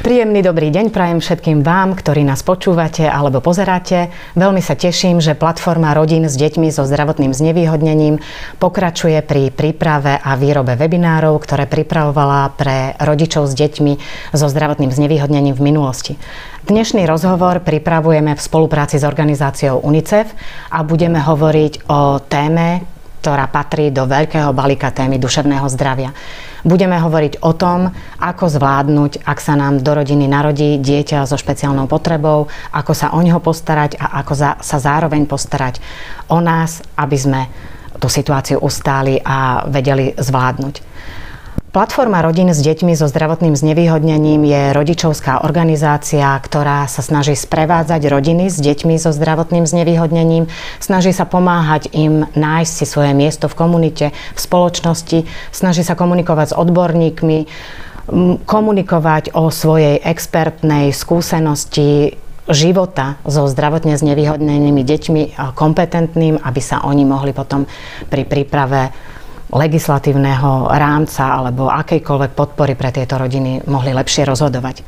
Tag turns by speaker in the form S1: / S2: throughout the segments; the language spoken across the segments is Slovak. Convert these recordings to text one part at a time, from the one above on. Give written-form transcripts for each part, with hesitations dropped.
S1: Príjemný dobrý deň prajem všetkým vám, ktorí nás počúvate alebo pozeráte. Veľmi sa teším, že platforma Rodín s deťmi so zdravotným znevýhodnením pokračuje pri príprave a výrobe webinárov, ktoré pripravovala pre rodičov s deťmi so zdravotným znevýhodnením v minulosti. Dnešný rozhovor pripravujeme v spolupráci s organizáciou UNICEF a budeme hovoriť o téme, ktorá patrí do veľkého balíka témy duševného zdravia. Budeme hovoriť o tom, ako zvládnuť, ak sa nám do rodiny narodí dieťa so špeciálnou potrebou, ako sa o neho postarať a ako sa zároveň postarať o nás, aby sme tú situáciu ustáli a vedeli zvládnuť. Platforma Rodín s deťmi so zdravotným znevýhodnením je rodičovská organizácia, ktorá sa snaží sprevádzať rodiny s deťmi so zdravotným znevýhodnením, snaží sa pomáhať im nájsť si svoje miesto v komunite, v spoločnosti, snaží sa komunikovať s odborníkmi, komunikovať o svojej expertnej skúsenosti života so zdravotne znevýhodnenými deťmi kompetentným, aby sa oni mohli potom pri príprave legislatívneho rámca alebo akejkoľvek podpory pre tieto rodiny mohli lepšie rozhodovať.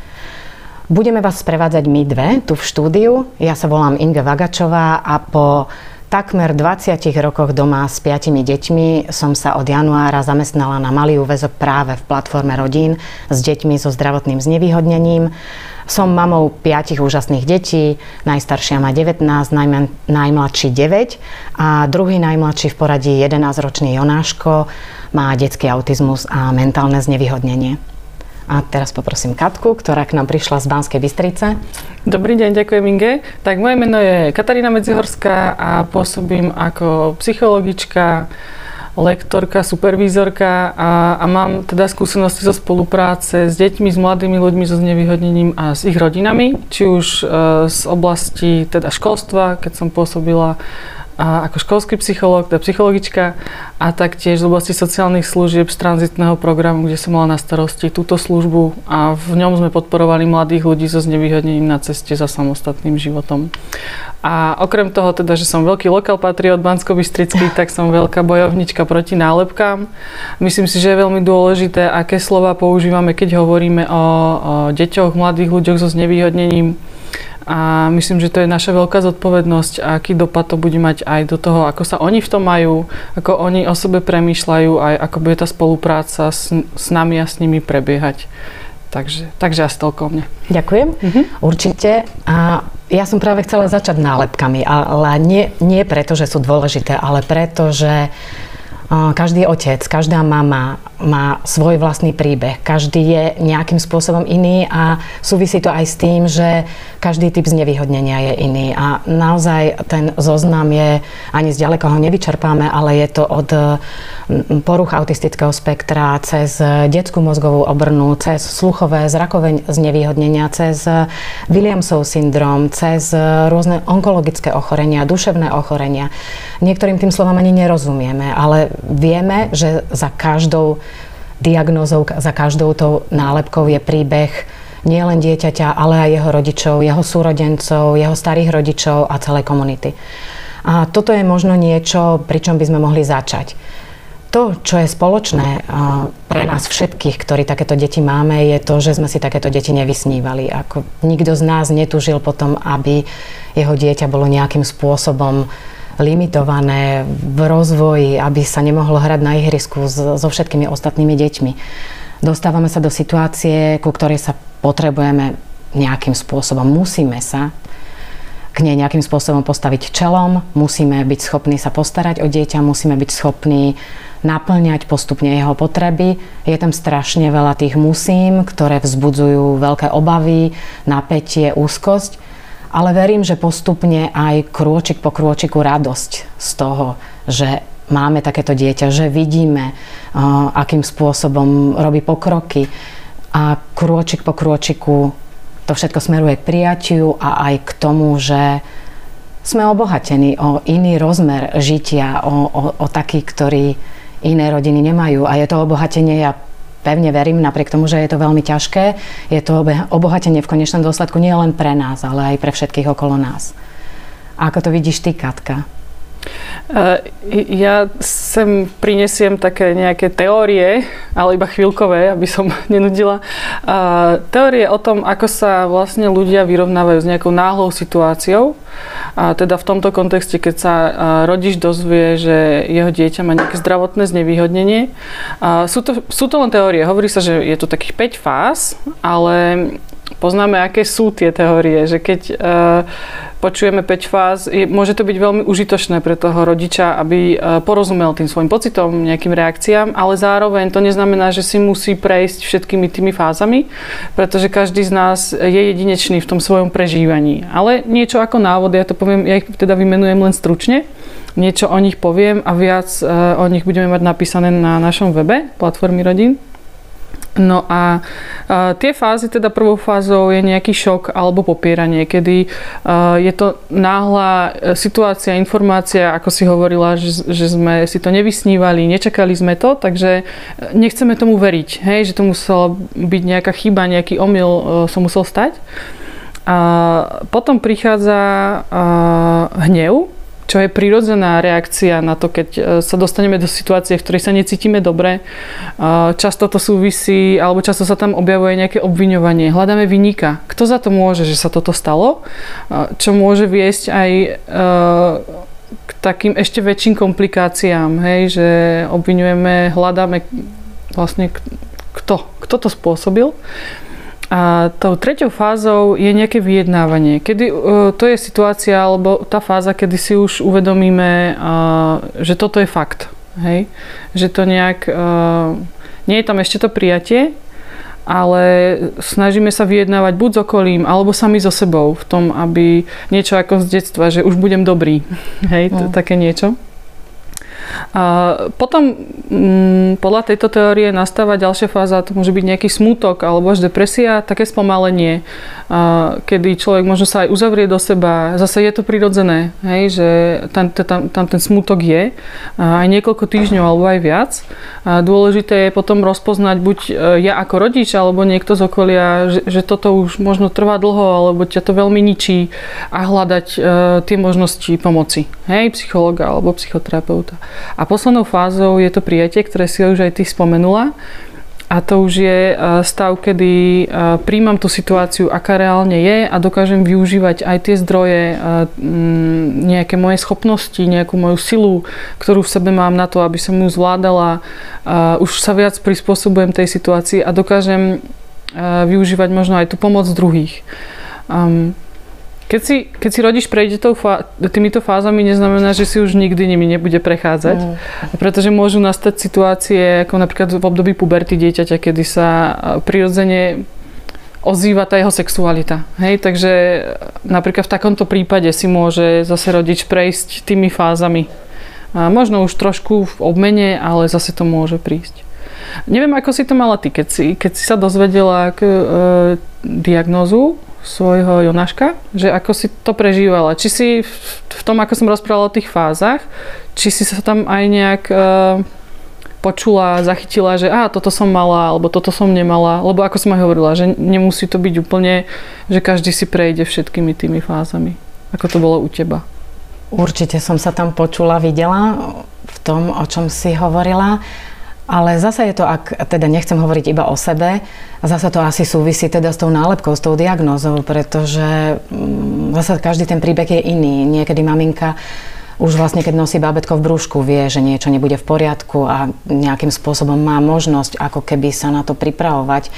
S1: Budeme vás sprevádzať my dve tu v štúdiu. Ja sa volám Inga Vagačová a po takmer 20 rokoch doma s 5 deťmi som sa od januára zamestnala na malý úväzok práve v platforme Rodín s deťmi so zdravotným znevýhodnením. Som mamou 5 úžasných detí, najstaršia má 19, najmladší 9 a druhý najmladší v poradí 11-ročný Jonáško má detský autizmus a mentálne znevýhodnenie. A teraz poprosím Katku, ktorá k nám prišla z Banskej Bystrice.
S2: Dobrý deň, ďakujem Inge. Tak moje meno je Katarína Medzihorská a pôsobím ako psychologička, lektorka, supervízorka a mám teda skúsenosti zo spolupráce s deťmi, s mladými ľuďmi so znevýhodnením a s ich rodinami, či už z oblasti teda školstva, keď som pôsobila ako školský psychológ, teda psychologička a taktiež z oblasti sociálnych služieb z tranzitného programu, kde som mala na starosti túto službu a v ňom sme podporovali mladých ľudí so znevýhodnením na ceste za samostatným životom. A okrem toho teda, že som veľký lokal patriot Banskobystrický, tak som veľká bojovnička proti nálepkám. Myslím si, že je veľmi dôležité, aké slova používame, keď hovoríme o deťoch, mladých ľuďoch so znevýhodnením. A myslím, že to je naša veľká zodpovednosť a aký dopad to bude mať aj do toho, ako sa oni v tom majú, ako oni o sebe premýšľajú, aj ako bude tá spolupráca s nami a s nimi prebiehať. Takže asi toľko o mne.
S1: Ďakujem. Určite. A ja som práve chcela začať nálepkami, ale nie preto, že sú dôležité, ale preto, že každý otec, každá mama má svoj vlastný príbeh. Každý je nejakým spôsobom iný a súvisí to aj s tým, že každý typ znevýhodnenia je iný. A naozaj ten zoznam je, ani zďaleka ho nevyčerpáme, ale je to od poruch autistického spektra, cez detskú mozgovú obrnu, cez sluchové, zrakové znevýhodnenia, cez Williamsov syndrom, cez rôzne onkologické ochorenia, duševné ochorenia. Niektorým tým slovám ani nerozumieme, ale vieme, že za každou diagnózou, za každou tou nálepkou je príbeh nielen dieťaťa, ale aj jeho rodičov, jeho súrodencov, jeho starých rodičov a celej komunity. A toto je možno niečo, pri čom by sme mohli začať. To, čo je spoločné pre nás všetkých, ktorí takéto deti máme, je to, že sme si takéto deti nevysnívali. Ako nikto z nás netúžil potom, aby jeho dieťa bolo nejakým spôsobom limitované v rozvoji, aby sa nemohlo hrať na ihrisku so všetkými ostatnými deťmi. Dostávame sa do situácie, ku ktorej sa potrebujeme nejakým spôsobom, musíme sa k nej nejakým spôsobom postaviť čelom, musíme byť schopní sa postarať o dieťa, musíme byť schopní naplňať postupne jeho potreby. Je tam strašne veľa tých musím, ktoré vzbudzujú veľké obavy, napätie, úzkosť. Ale verím, že postupne aj krôčik po krôčiku radosť z toho, že máme takéto dieťa, že vidíme, akým spôsobom robí pokroky a krôčik po krôčiku to všetko smeruje k prijatiu a aj k tomu, že sme obohatení o iný rozmer žitia, o taký, ktorý iné rodiny nemajú. A je to obohatenie, ja pevne verím, napriek tomu, že je to veľmi ťažké, je to obohatenie v konečnom dôsledku nie len pre nás, ale aj pre všetkých okolo nás. A ako to vidíš ty, Katka?
S2: Ja sem prinesiem také nejaké teórie, ale iba chvíľkové, aby som nenudila. Teórie o tom, ako sa vlastne ľudia vyrovnávajú s nejakou náhlou situáciou. Teda v tomto kontexte, keď sa rodič dozvie, že jeho dieťa má nejaké zdravotné znevýhodnenie. Sú to len teórie. Hovorí sa, že je to takých 5 fáz, ale poznáme, aké sú tie teórie, že keď počujeme 5 fáz, môže to byť veľmi užitočné pre toho rodiča, aby porozumel tým svojim pocitom, nejakým reakciám, ale zároveň to neznamená, že si musí prejsť všetkými tými fázami, pretože každý z nás je jedinečný v tom svojom prežívaní. Ale niečo ako návod, ja to poviem, ja ich teda vymenujem len stručne, niečo o nich poviem a viac o nich budeme mať napísané na našom webe Platformy rodín. No a tie fázy, teda prvou fázou je nejaký šok alebo popieranie, kedy je to náhla situácia, informácia, ako si hovorila, že sme si to nevysnívali, nečakali sme to, takže nechceme tomu veriť, hej, že to musela byť nejaká chyba, nejaký omyl sa musel stať. Potom prichádza hnev, čo je prirodzená reakcia na to, keď sa dostaneme do situácie, v ktorej sa necítime dobre. Často to súvisí, alebo často sa tam objavuje nejaké obviňovanie. Hľadáme viníka. Kto za to môže, že sa toto stalo? Čo môže viesť aj k takým ešte väčším komplikáciám, hej? Že obviňujeme, hľadáme vlastne kto to spôsobil. A tou treťou fázou je nejaké vyjednávanie. Kedy to je situácia, alebo tá fáza, kedy si už uvedomíme, že toto je fakt. Hej? Že to nejak... Nie je tam ešte to prijatie, ale snažíme sa vyjednávať buď s okolím, alebo sami so sebou v tom, aby niečo ako z detstva, že už budem dobrý. Hej? Také niečo. Potom podľa tejto teórie nastáva ďalšia fáza, to môže byť nejaký smútok alebo až depresia, také spomalenie, kedy človek možno sa aj uzavrie do seba. Zase je to prirodzené, hej, že tam ten smútok je aj niekoľko týždňov alebo aj viac. Dôležité je potom rozpoznať buď ja ako rodič alebo niekto z okolia, že toto už možno trvá dlho alebo ťa to veľmi ničí a hľadať tie možnosti pomoci, hej, psychologa alebo psychoterapeuta. A poslednou fázou je to prijatie, ktoré si už aj ty spomenula. A to už je stav, kedy príjmam tú situáciu, aká reálne je a dokážem využívať aj tie zdroje, nejaké moje schopnosti, nejakú moju silu, ktorú v sebe mám na to, aby som ju zvládala. Už sa viac prispôsobujem tej situácii a dokážem využívať možno aj tú pomoc druhých. Keď si rodič prejde týmito fázami, neznamená, že si už nikdy nimi nebude prechádzať. Pretože môžu nastať situácie, ako napríklad v období puberty dieťaťa, kedy sa prirodzene ozýva tá jeho sexualita. Hej? Takže napríklad v takomto prípade si môže zase rodič prejsť tými fázami. Možno už trošku v obmene, ale zase to môže prísť. Neviem, ako si to mala ty, keď si sa dozvedela diagnózu svojho Jonáška, že ako si to prežívala. Či si v tom, ako som rozprávala o tých fázach, či si sa tam aj nejak počula, zachytila, že toto som mala, alebo toto som nemala, lebo ako som aj hovorila, že nemusí to byť úplne, že každý si prejde všetkými tými fázami. Ako to bolo u teba?
S1: Určite som sa tam počula, videla v tom, o čom si hovorila. Ale zasa je to, ak teda nechcem hovoriť iba o sebe, zasa to asi súvisí teda s tou nálepkou, s tou diagnózou, pretože zasa každý ten príbeh je iný. Niekedy maminka už vlastne, keď nosí bábätko v brúšku, vie, že niečo nebude v poriadku a nejakým spôsobom má možnosť ako keby sa na to pripravovať.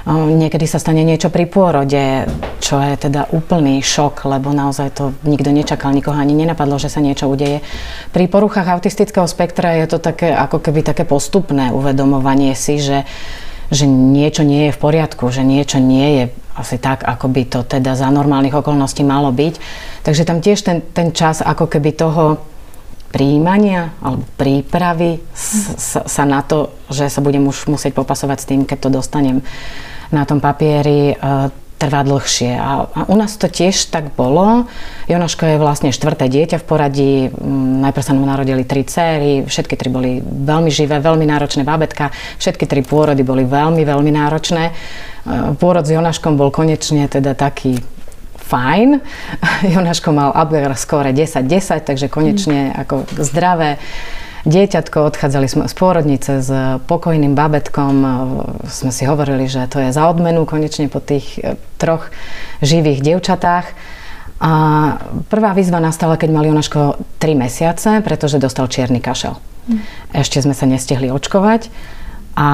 S1: Niekedy sa stane niečo pri pôrode, čo je teda úplný šok, lebo naozaj to nikto nečakal, nikoho ani nenapadlo, že sa niečo udeje. Pri poruchách autistického spektra je to také, ako keby také postupné uvedomovanie si, že niečo nie je v poriadku, že niečo nie je asi tak, ako by to teda za normálnych okolností malo byť. Takže tam tiež ten čas ako keby toho prijímania alebo prípravy sa na to, že sa budem už musieť popasovať s tým, keď to dostanem na tom papieri, trvá dlhšie. A u nás to tiež tak bolo. Jonáško je vlastne 4. dieťa v poradí. Najprv sa mu narodili 3 céry. Všetky 3 boli veľmi živé, veľmi náročné bábätká. Všetky 3 pôrody boli veľmi, veľmi náročné. Pôrod s Jonáškom bol konečne teda taký fajn. Jonáško mal Apgar skóre 10-10, takže konečne ako zdravé dieťatko. Odchádzali sme z pôrodnice s pokojným bábätkom. Sme si hovorili, že to je za odmenu konečne po tých 3 živých dievčatách. A prvá výzva nastala, keď mal Jonáško 3 mesiace, pretože dostal čierny kašel. Ešte sme sa nestihli očkovať. A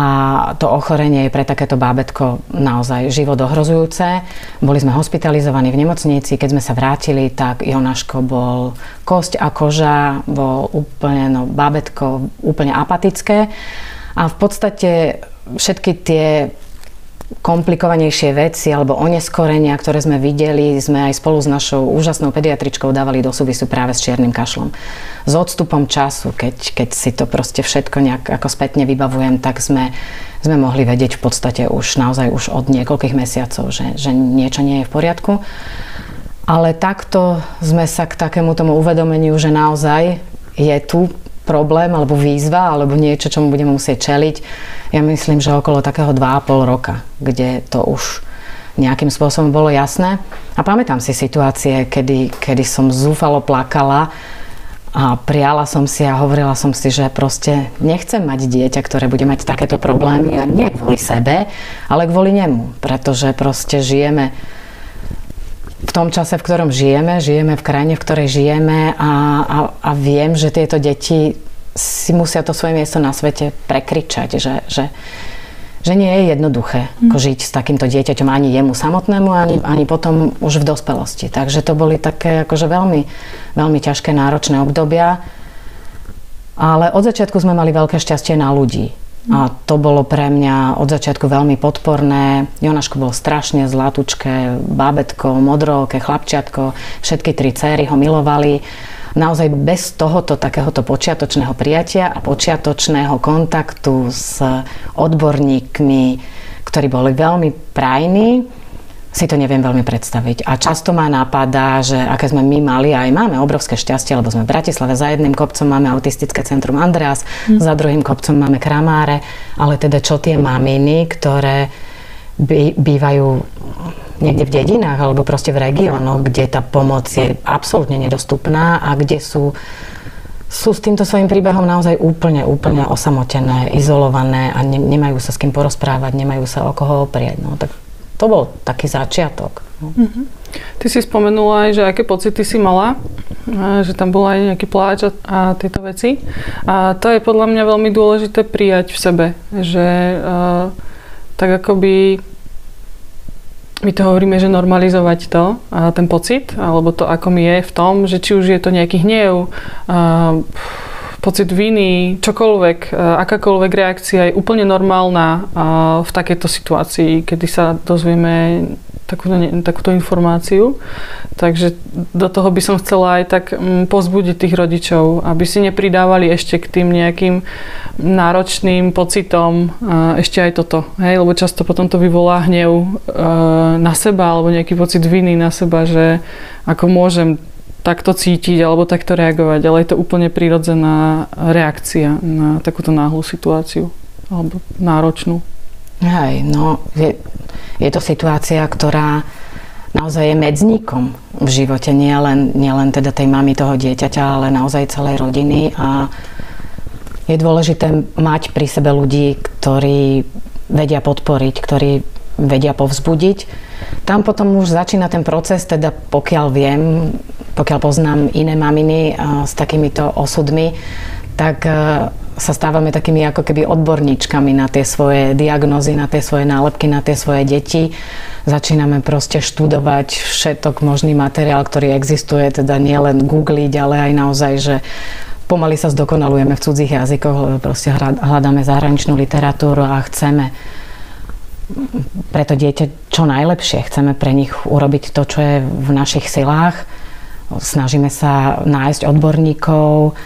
S1: to ochorenie je pre takéto bábätko naozaj život ohrozujúce. Boli sme hospitalizovaní v nemocnici. Keď sme sa vrátili, tak Jonáško bol kosť a koža, bol úplne, bábätko úplne apatické. A v podstate všetky tie komplikovanejšie veci alebo oneskorenia, ktoré sme videli, sme aj spolu s našou úžasnou pediatričkou dávali do súvisu práve s čiernym kašlom. S odstupom času, keď si to proste všetko nejak ako spätne vybavujem, tak sme mohli vedieť v podstate už naozaj už od niekoľkých mesiacov, že niečo nie je v poriadku. Ale takto sme sa k takému tomu uvedomeniu, že naozaj je tu problém alebo výzva alebo niečo, čomu budeme musieť čeliť. Ja myslím, že okolo takého 2,5 roka, kde to už nejakým spôsobom bolo jasné. A pamätám si situácie, kedy som zúfalo plakala a priala som si a hovorila som si, že proste nechcem mať dieťa, ktoré bude mať takéto problémy a nie kvôli sebe, ale kvôli nemu. Pretože proste žijeme v tom čase, v ktorom žijeme v krajine, v ktorej žijeme a viem, že tieto deti si musia to svoje miesto na svete prekričať, že nie je jednoduché žiť s takýmto dieťaťom ani jemu samotnému, ani potom už v dospelosti. Takže to boli také akože veľmi, veľmi ťažké, náročné obdobia. Ale od začiatku sme mali veľké šťastie na ľudí. A to bolo pre mňa od začiatku veľmi podporné. Jonáško bol strašne zlatučké bábätko, modrooké chlapčiatko. Všetky 3 céry ho milovali. Naozaj bez tohoto takéhoto počiatočného prijatia a počiatočného kontaktu s odborníkmi, ktorí boli veľmi prajní, si to neviem veľmi predstaviť. A často ma napadá, že aké sme my mali, aj máme obrovské šťastie, lebo sme v Bratislave, za jedným kopcom máme autistické centrum Andreas, za druhým kopcom máme Kramáre, ale teda čo tie maminy, ktoré bývajú niekde v dedinách alebo proste v regiónoch, kde tá pomoc je absolútne nedostupná a kde sú s týmto svojím príbehom naozaj úplne osamotené, izolované a nemajú sa s kým porozprávať, nemajú sa o koho oprieť. No, tak to bol taký začiatok.
S2: Ty si spomenula aj, že aké pocity si mala, že tam bol aj nejaký pláč a tieto veci. A to je podľa mňa veľmi dôležité prijať v sebe, že tak akoby my to hovoríme, že normalizovať to, ten pocit, alebo to, ako mi je v tom, že či už je to nejaký hnev, pocit viny, čokoľvek, akákoľvek reakcia je úplne normálna v takejto situácii, kedy sa dozvieme takúto informáciu. Takže do toho by som chcela aj tak povzbudiť tých rodičov, aby si nepridávali ešte k tým nejakým náročným pocitom ešte aj toto. Hej? Lebo často potom to vyvolá hnev na seba alebo nejaký pocit viny na seba, že ako môžem takto cítiť alebo takto reagovať, ale je to úplne prirodzená reakcia na takúto náhlu situáciu alebo náročnú.
S1: Hej, no je to situácia, ktorá naozaj je medzníkom v živote, nielen teda tej mamy toho dieťaťa, ale naozaj celej rodiny a je dôležité mať pri sebe ľudí, ktorí vedia podporiť, ktorí vedia povzbudiť. Tam potom už začína ten proces, teda pokiaľ poznám iné maminy s takýmito osudmi, tak sa stávame takými ako keby odborníčkami na tie svoje diagnózy, na tie svoje nálepky, na tie svoje deti. Začíname proste študovať všetok možný materiál, ktorý existuje, teda nielen googliť, ale aj naozaj, že pomaly sa zdokonalujeme v cudzích jazykoch, proste hľadáme zahraničnú literatúru a chceme pre to dieťa čo najlepšie. Chceme pre nich urobiť to, čo je v našich silách. Snažíme sa nájsť odborníkov.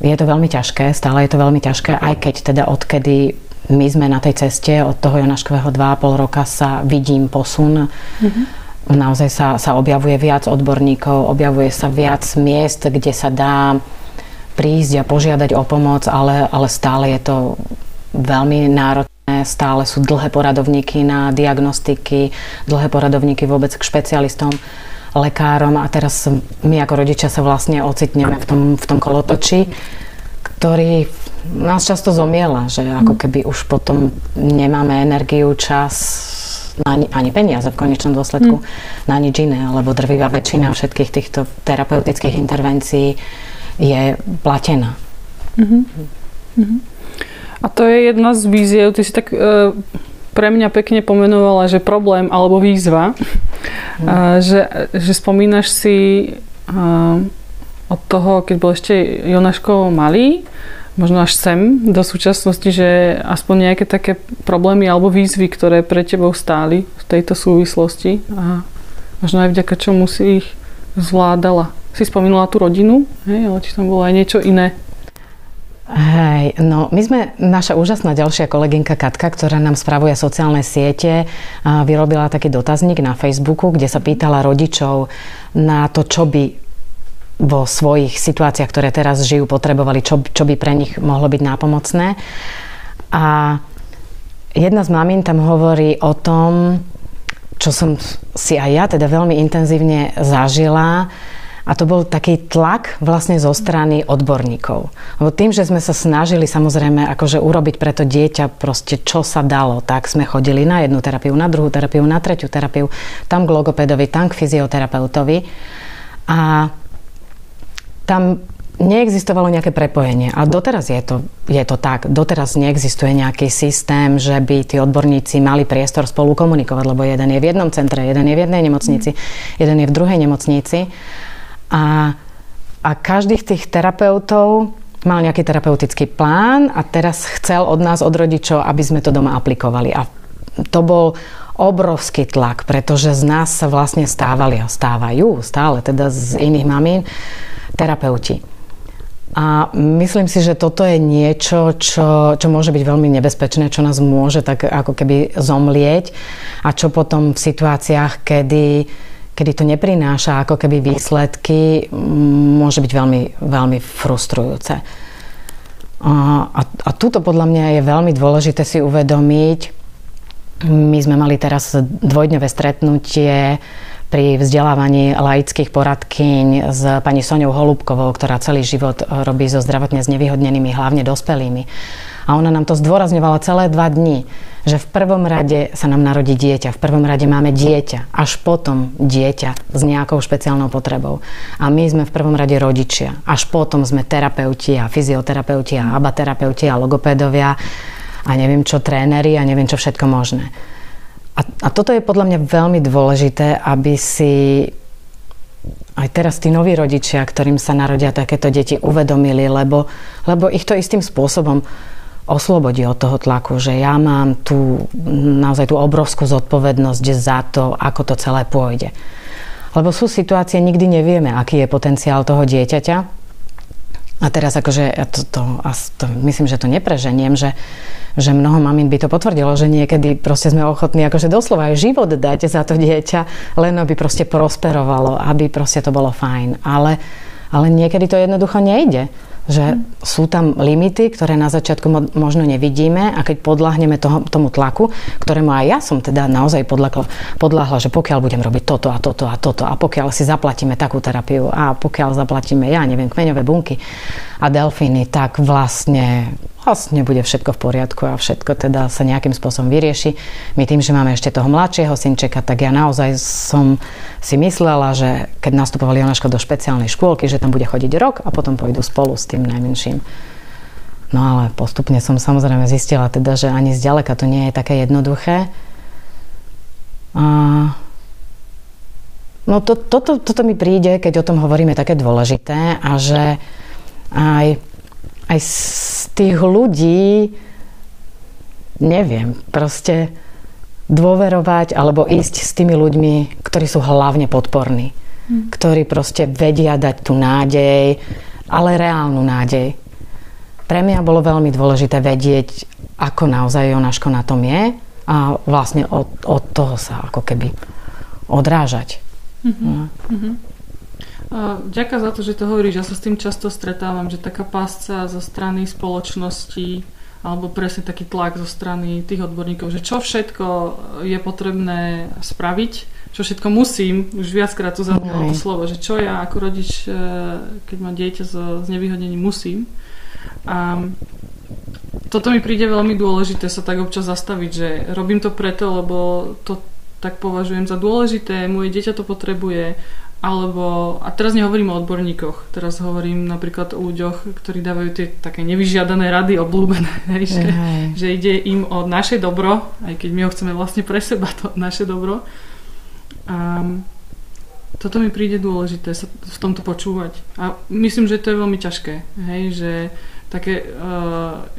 S1: Je to veľmi ťažké, stále je to veľmi ťažké, aj keď teda odkedy my sme na tej ceste, od toho Jonáškového 2,5 roka sa vidím posun. Naozaj sa objavuje viac odborníkov, objavuje sa viac miest, kde sa dá prísť a požiadať o pomoc, ale stále je to veľmi náročné. Stále sú dlhé poradovníky na diagnostiky, dlhé poradovníky vôbec k špecialistom. lekárom a teraz my ako rodičia sa vlastne ocitneme v tom kolotoči, ktorý nás často zomiela, že ako keby už potom nemáme energiu, čas, ani peniaze v konečnom dôsledku na nič iné, lebo drvivá väčšina všetkých týchto terapeutických intervencií je platená.
S2: A to je jedna z víziev, ty si tak pre mňa pekne pomenovala, že problém alebo výzva, že spomínaš si od toho, keď bol ešte Jonáško malý, možno až sem do súčasnosti, že aspoň nejaké také problémy alebo výzvy, ktoré pre tebou stáli v tejto súvislosti a možno aj vďaka čomu si ich zvládala. Si spomínala tú rodinu, hej, ale či tam bolo aj niečo iné?
S1: Hej, no my sme, naša úžasná ďalšia kolegynka Katka, ktorá nám spravuje sociálne siete, vyrobila taký dotazník na Facebooku, kde sa pýtala rodičov na to, čo by vo svojich situáciách, ktoré teraz žijú, potrebovali, čo by pre nich mohlo byť nápomocné. A jedna z mamín tam hovorí o tom, čo som si aj ja teda veľmi intenzívne zažila, a to bol taký tlak vlastne zo strany odborníkov. Lebo tým, že sme sa snažili samozrejme akože urobiť pre to dieťa proste čo sa dalo, tak sme chodili na jednu terapiu, na druhú terapiu, na tretiu terapiu, tam k logopédovi, tam k fyzioterapeutovi. A tam neexistovalo nejaké prepojenie. A doteraz je to tak. Doteraz neexistuje nejaký systém, že by tí odborníci mali priestor spolu komunikovať, lebo jeden je v jednom centre, jeden je v jednej nemocnici, jeden je v druhej nemocnici. A každý z tých terapeutov mal nejaký terapeutický plán a teraz chcel od nás, od rodičov, aby sme to doma aplikovali. A to bol obrovský tlak, pretože z nás sa vlastne stávali a stávajú stále, teda z iných mamín, terapeuti. A myslím si, že toto je niečo, čo môže byť veľmi nebezpečné, čo nás môže tak ako keby zomlieť a čo potom v situáciách, kedy to neprináša ako keby výsledky, môže byť veľmi, veľmi frustrujúce. A tuto podľa mňa je veľmi dôležité si uvedomiť. My sme mali teraz dvojdňové stretnutie pri vzdelávaní laických poradkyň s pani Soňou Holúbkovou, ktorá celý život robí so zdravotne znevýhodnenými, hlavne dospelými. A ona nám to zdôrazňovala celé 2 dni, že v prvom rade sa nám narodí dieťa, v prvom rade máme dieťa, až potom dieťa s nejakou špeciálnou potrebou. A my sme v prvom rade rodičia, až potom sme terapeuti a fyzioterapeuti a abaterapeuti a logopédovia a neviem čo, tréneri a neviem čo všetko možné. A toto je podľa mňa veľmi dôležité, aby si aj teraz tí noví rodičia, ktorým sa narodia takéto deti, uvedomili, lebo ich to istým spôsobom oslobodí od toho tlaku, že ja mám naozaj tú obrovskú zodpovednosť za to, ako to celé pôjde. Lebo sú situácie, nikdy nevieme, aký je potenciál toho dieťaťa. A teraz akože, myslím, že to nepreženiem, že mnoho mamín by to potvrdilo, že niekedy proste sme ochotní akože doslova aj život dať za to dieťa, len aby proste prosperovalo, aby proste to bolo fajn. Ale niekedy to jednoducho nejde. Že sú tam limity, ktoré na začiatku možno nevidíme a keď podľahneme tomu tlaku, ktorému aj ja som teda naozaj podľahla, že pokiaľ budem robiť toto a toto a toto a pokiaľ si zaplatíme takú terapiu a pokiaľ zaplatíme, ja neviem, kmeňové bunky a delfíny, tak vlastne bude všetko v poriadku a všetko teda sa nejakým spôsobom vyrieši. My tým, že máme ešte toho mladšieho synčeka, tak ja naozaj som si myslela, že keď nastupoval Jonáško do špeciálnej škôlky, že tam bude chodiť rok a potom pôjdu spolu s tým najmenším. No ale postupne som samozrejme zistila teda, že ani zďaleka to nie je také jednoduché. No toto mi príde, keď o tom hovoríme, také dôležité a že aj z tých ľudí neviem, proste dôverovať alebo ísť s tými ľuďmi, ktorí sú hlavne podporní. Ktorí proste vedia dať tú nádej, ale reálnu nádej. Pre mňa bolo veľmi dôležité vedieť, ako naozaj Jonáško na tom je a vlastne od toho sa ako keby odrážať.
S2: Ďakujem za to, že to hovoríš. Ja sa s tým často stretávam, že taká pásca zo strany spoločnosti alebo presne taký tlak zo strany tých odborníkov, že čo všetko je potrebné spraviť čo všetko musím, už viackrát tu zaznelo to slovo, že čo ja ako rodič, keď mám dieťa s znevýhodnením, musím. A toto mi príde veľmi dôležité sa tak občas zastaviť, že robím to preto, lebo to tak považujem za dôležité, moje dieťa to potrebuje, alebo, a teraz nehovorím o odborníkoch, teraz hovorím napríklad o ľuďoch, ktorí dávajú tie také nevyžiadané rady, obľúbené, že ide im o naše dobro, aj keď my ho chceme vlastne pre seba, to naše dobro. A toto mi príde dôležité sa v tomto počúvať. A myslím, že to je veľmi ťažké, že také,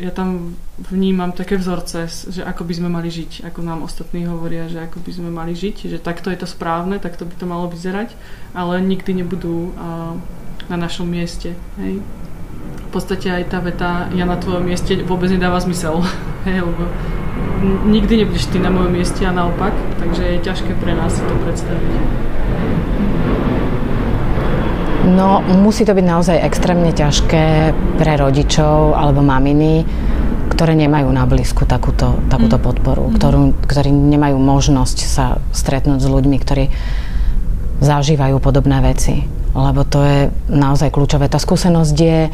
S2: ja tam vnímam také vzorce, že ako by sme mali žiť, ako nám ostatní hovoria, že ako by sme mali žiť, že takto je to správne, takto by to malo vyzerať, ale nikdy nebudú na našom mieste. Hej. V podstate aj tá veta ja na tvojom mieste vôbec nedáva zmysel, hej, lebo nikdy nebudeš ty na mojom mieste a naopak, takže je ťažké pre nás si to predstaviť.
S1: No, musí to byť naozaj extrémne ťažké pre rodičov alebo maminy, ktoré nemajú na blízku takúto podporu, ktorí nemajú možnosť sa stretnúť s ľuďmi, ktorí zažívajú podobné veci. Lebo to je naozaj kľúčové. Tá skúsenosť je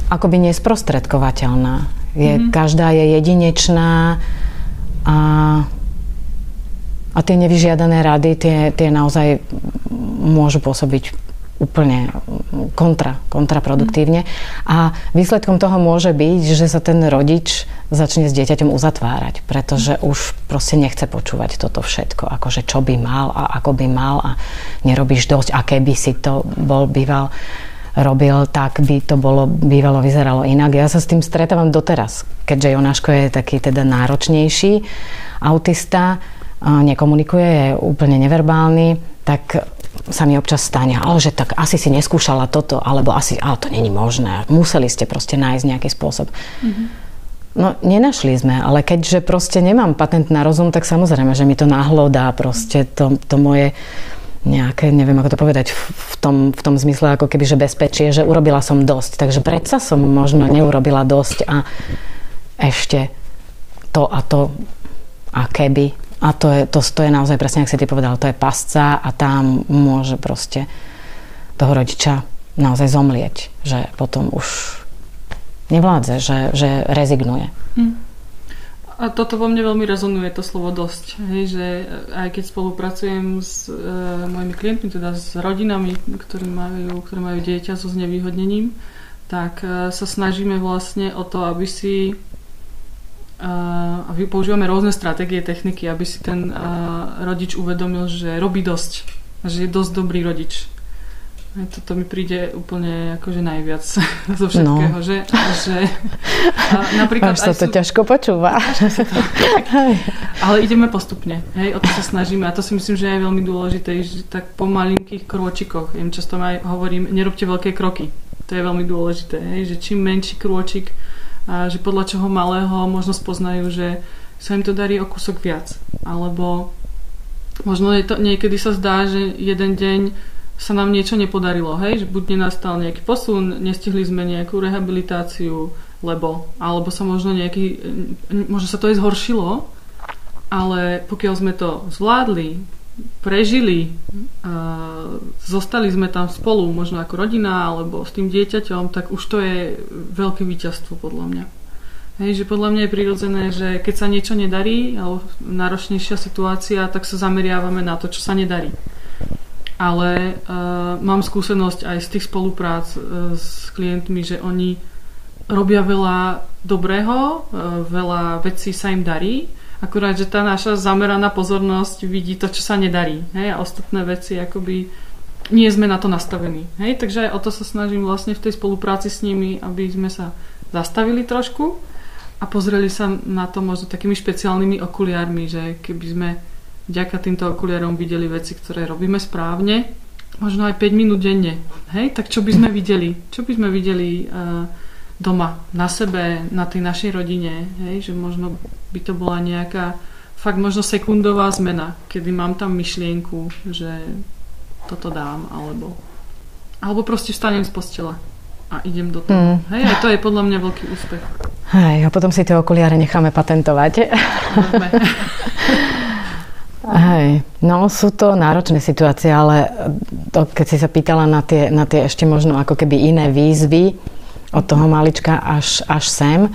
S1: akoby nesprostredkovateľná. Každá je jedinečná a tie nevyžiadané rady, tie naozaj môžu pôsobiť úplne kontraproduktívne. A výsledkom toho môže byť, že sa ten rodič začne s dieťaťom uzatvárať, pretože už proste nechce počúvať toto všetko, akože čo by mal a ako by mal a nerobíš dosť a keby si to býval robil, tak by to bývalo vyzeralo inak. Ja sa s tým stretávam doteraz, keďže Jonáško je taký teda náročnejší autista, nekomunikuje, je úplne neverbálny, tak sa mi občas stane, ale že tak asi si neskúšala toto, alebo asi, ale to není možné. Museli ste proste nájsť nejaký spôsob. No, nenašli sme, ale keďže proste nemám patent na rozum, tak samozrejme, že mi to nahlodá proste to moje nejaké, neviem ako to povedať, v tom zmysle ako keby, že bezpečie, že urobila som dosť. Takže predsa som možno neurobila dosť a ešte to a keby. A to je naozaj presne, ako si ty povedal, to je pasca a tam môže proste toho rodiča naozaj zomlieť, že potom už nevládze, že rezignuje.
S2: A toto vo mne veľmi rezonuje, to slovo dosť. Hej, že aj keď spolupracujem s mojimi klientmi, teda s rodinami, ktoré majú dieťa so znevýhodnením, tak sa snažíme vlastne o to, aby si a používame rôzne stratégie, techniky, aby si ten rodič uvedomil, že robí dosť a že je dosť dobrý rodič. Toto mi príde úplne akože najviac zo všetkého, že napríklad
S1: až sa to ťažko počúva.
S2: Ale ideme postupne, hej, o to sa snažíme a to si myslím, že je veľmi dôležité, že tak po malinkých krôčikoch, často aj hovorím, nerobte veľké kroky. To je veľmi dôležité, hej, že čím menší krôčik, a že podľa čoho malého možno spoznajú, že sa im to darí o kúsok viac. Alebo možno niekedy sa zdá, že jeden deň sa nám niečo nepodarilo, hej? Že buď nenastal nejaký posun, nestihli sme nejakú rehabilitáciu, alebo sa možno možno sa to aj zhoršilo, ale pokiaľ sme to zvládli, prežili, zostali sme tam spolu, možno ako rodina alebo s tým dieťaťom, tak už to je veľké víťazstvo podľa mňa. Hej, že podľa mňa je prirodzené, že keď sa niečo nedarí alebo náročnejšia situácia, tak sa zameriavame na to, čo sa nedarí. Ale mám skúsenosť aj z tých spoluprác s klientmi, že oni robia veľa dobrého, veľa vecí sa im darí, akurát, že tá naša zameraná pozornosť vidí to, čo sa nedarí. Hej? A ostatné veci akoby nie sme na to nastavení. Hej? Takže aj o to sa snažím vlastne v tej spolupráci s nimi, aby sme sa zastavili trošku a pozreli sa na to možno takými špeciálnymi okuliármi, že keby sme vďaka týmto okuliárom videli veci, ktoré robíme správne, možno aj 5 minút denne. Hej? Tak čo by sme videli? Čo by sme videli doma, na sebe, na tej našej rodine, hej? Že možno by to bola nejaká fakt možno sekundová zmena, kedy mám tam myšlienku, že toto dám, alebo proste vstanem z postele a idem do toho. Hej, a to je podľa mňa veľký úspech. Hej,
S1: a potom si tie okuliare necháme patentovať. Hej, no sú to náročné situácie, ale to, keď si sa pýtala na tie ešte možno ako keby iné výzvy od toho malička až sem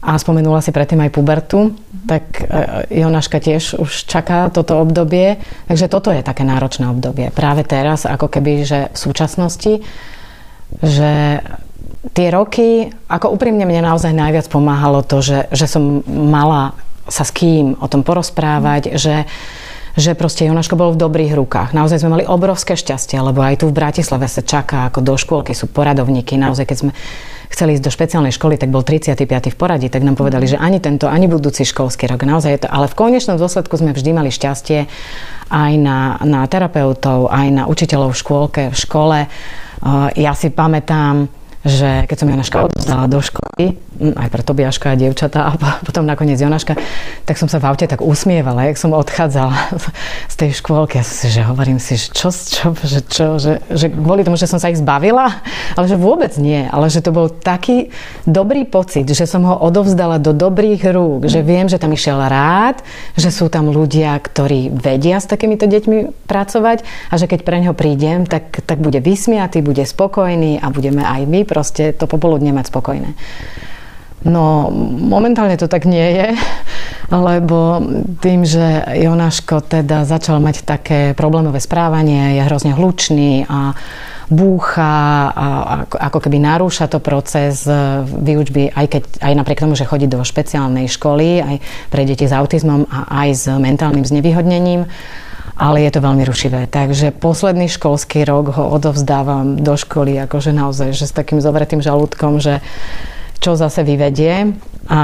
S1: a spomenula si predtým aj pubertu, tak Jonáška tiež už čaká toto obdobie, takže toto je také náročné obdobie. Práve teraz, ako keby, že v súčasnosti, že tie roky, ako úprimne mne naozaj najviac pomáhalo to, že som mala sa s kým o tom porozprávať, že proste Jonáško bol v dobrých rukách. Naozaj sme mali obrovské šťastie, lebo aj tu v Bratislave sa čaká, ako do škôlky sú poradovníky. Naozaj, keď sme chceli ísť do špeciálnej školy, tak bol 35. v poradí, tak nám povedali, že ani tento, ani budúci školský rok. Naozaj je to, ale v konečnom dôsledku sme vždy mali šťastie aj na terapeutov, aj na učiteľov v škôlke, v škole. Ja si pamätám, že keď som Jonáška odovzdala do školy, aj pre Tobiaška a dievčatá a potom nakoniec Jonáška, tak som sa v aute tak usmievala, jak som odchádzala z tej škôlky. Ja si, že hovorím si, že kvôli tomu, že som sa ich zbavila, ale že vôbec nie, ale že to bol taký dobrý pocit, že som ho odovzdala do dobrých rúk, že viem, že tam išiel rád, že sú tam ľudia, ktorí vedia s takýmito deťmi pracovať a že keď pre ňoho prídem, tak bude vysmiatý, bude spokojný a budeme aj my proste to popoludne mať spokojné. No, momentálne to tak nie je, lebo tým, že Jonáško teda začal mať také problémové správanie, je hrozne hlučný a búcha a ako keby narúša to proces výučby, aj napriek tomu, že chodí do špeciálnej školy, aj pre deti s autizmom a aj s mentálnym znevýhodnením, ale je to veľmi rušivé. Takže posledný školský rok ho odovzdávam do školy, akože naozaj, že s takým zovretým žalúdkom, že čo zase vyvedie a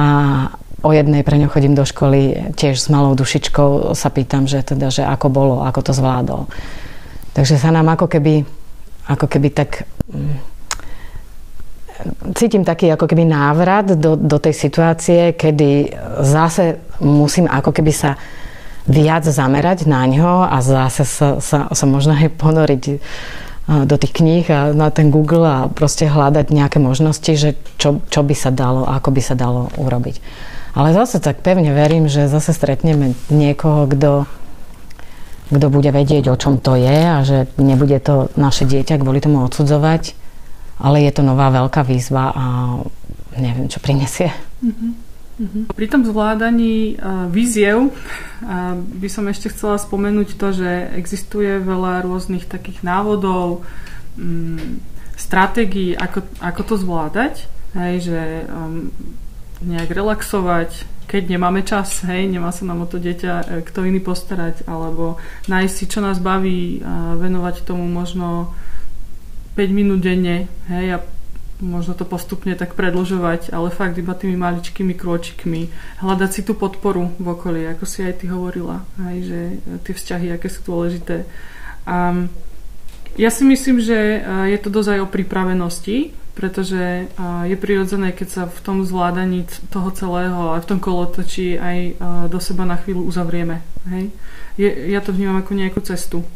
S1: o jednej pre ňo chodím do školy tiež s malou dušičkou, sa pýtam, že ako bolo, ako to zvládol. Takže sa nám ako keby tak cítim taký ako keby návrat do tej situácie, kedy zase musím ako keby sa viac zamerať na ňo a zase sa možno aj ponoriť do tých kníh a na ten Google a proste hľadať nejaké možnosti, že čo by sa dalo, ako by sa dalo urobiť. Ale zase tak pevne verím, že zase stretneme niekoho, kto bude vedieť, o čom to je a že nebude to naše dieťa kvôli tomu odsudzovať, ale je to nová veľká výzva a neviem, čo prinesie.
S2: Pri tom zvládaní víziev by som ešte chcela spomenúť to, že existuje veľa rôznych takých návodov, stratégií, ako to zvládať, hej, že nejak relaxovať, keď nemáme čas, hej, nemá sa nám o to dieťa kto iný postarať, alebo nájsť si, čo nás baví, venovať tomu možno 5 minút denne, hej, a možno to postupne tak predĺžovať, ale fakt iba tými maličkými krôčikmi. Hľadať si tú podporu v okolí, ako si aj ty hovorila, aj, že tie vzťahy, aké sú dôležité. A ja si myslím, že je to dosť aj o pripravenosti, pretože je prirodzené, keď sa v tom zvládaní toho celého a v tom kolotočí aj do seba na chvíľu uzavrieme. Hej? Ja to vnímam ako nejakú cestu.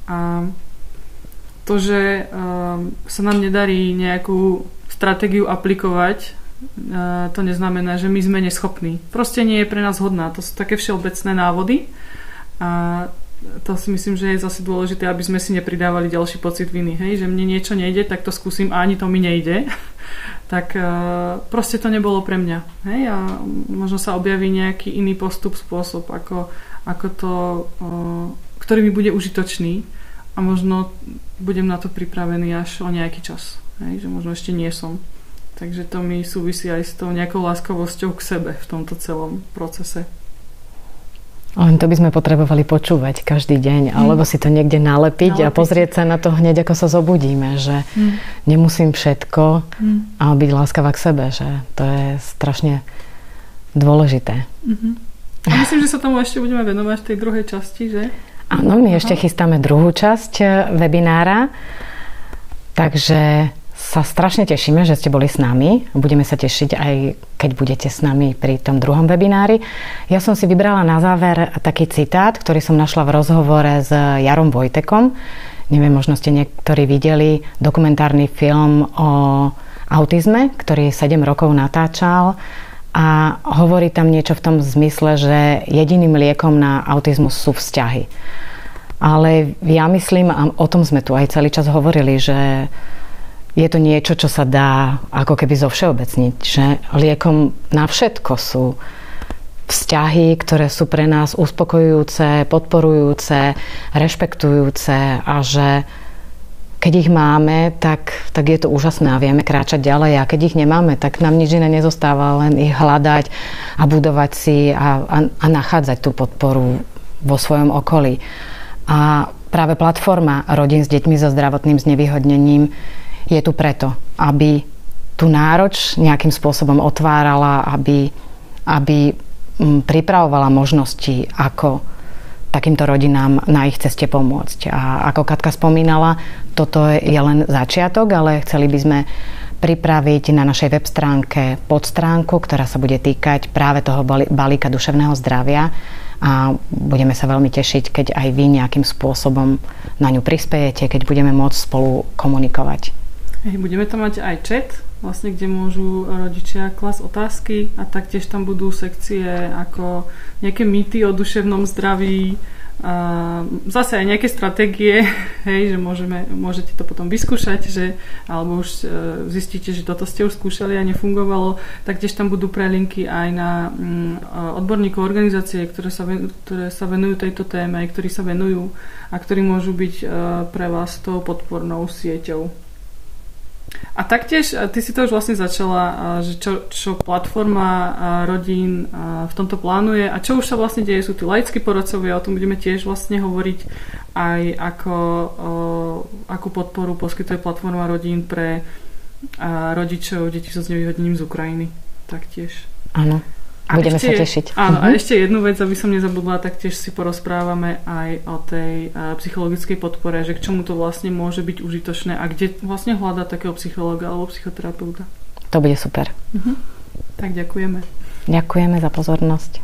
S2: A to, že sa nám nedarí nejakú stratégiu aplikovať, to neznamená, že my sme neschopní. Proste nie je pre nás hodná. To sú také všeobecné návody a to si myslím, že je zase dôležité, aby sme si nepridávali ďalší pocit viny. Hej? Že mne niečo nejde, tak to skúsim a ani to mi nejde. Tak proste to nebolo pre mňa. Hej? A možno sa objaví nejaký iný postup, spôsob, ako to, ktorý mi bude užitočný a možno budem na to pripravený až o nejaký čas. Hej? Že možno ešte nie som. Takže to mi súvisí aj s tou nejakou láskavosťou k sebe v tomto celom procese.
S1: Len to by sme potrebovali počúvať každý deň, alebo si to niekde nalepiť a pozrieť sa na to hneď, ako sa zobudíme, že nemusím všetko a byť láskavá k sebe, že to je strašne dôležité.
S2: A myslím, že sa tomu ešte budeme venovať v tej druhej časti, že?
S1: Áno, my ešte chystáme druhú časť webinára, takže sa strašne tešíme, že ste boli s nami. Budeme sa tešiť aj keď budete s nami pri tom druhom webinári. Ja som si vybrala na záver taký citát, ktorý som našla v rozhovore s Jarom Vojtekom. Neviem, možno ste niektorí videli dokumentárny film o autizme, ktorý 7 rokov natáčal a hovorí tam niečo v tom zmysle, že jediným liekom na autizmus sú vzťahy. Ale ja myslím, a o tom sme tu aj celý čas hovorili, že je to niečo, čo sa dá ako keby zovšeobecniť, že liekom na všetko sú vzťahy, ktoré sú pre nás uspokojujúce, podporujúce, rešpektujúce a že keď ich máme, tak je to úžasné a vieme kráčať ďalej a keď ich nemáme, tak nám nič iné nezostáva, len ich hľadať a budovať si a nachádzať tú podporu vo svojom okolí. A práve platforma rodín s deťmi so zdravotným znevýhodnením je tu preto, aby tú náruč nejakým spôsobom otvárala, aby pripravovala možnosti, ako takýmto rodinám na ich ceste pomôcť. A ako Katka spomínala, toto je len začiatok, ale chceli by sme pripraviť na našej web stránke podstránku, ktorá sa bude týkať práve toho balíka duševného zdravia a budeme sa veľmi tešiť, keď aj vy nejakým spôsobom na ňu prispejete, keď budeme môcť spolu komunikovať.
S2: Budeme tam mať aj chat, vlastne, kde môžu rodičia klasť otázky a taktiež tam budú sekcie ako nejaké mýty o duševnom zdraví, a zase aj nejaké stratégie, hej, že môžete to potom vyskúšať, alebo už zistíte, že toto ste už skúšali a nefungovalo, taktiež tam budú prelinky aj na odborníkov organizácie, ktoré sa venujú tejto téme, ktorí sa venujú a ktorí môžu byť pre vás tou podpornou sieťou. A taktiež, ty si to už vlastne začala, že čo platforma rodín v tomto plánuje a čo už sa vlastne deje, sú tí laickí poradcovia, o tom budeme tiež vlastne hovoriť aj akú podporu poskytuje platforma rodín pre rodičov detí so znevýhodnením z Ukrajiny. Taktiež.
S1: Áno. Budeme sa tešiť.
S2: Áno, a ešte jednu vec, aby som nezabudla, taktiež si porozprávame aj o tej psychologickej podpore, že k čomu to vlastne môže byť užitočné a kde vlastne hľadať takého psychológa alebo psychoterapeuta.
S1: To bude super.
S2: Tak ďakujeme.
S1: Ďakujeme za pozornosť.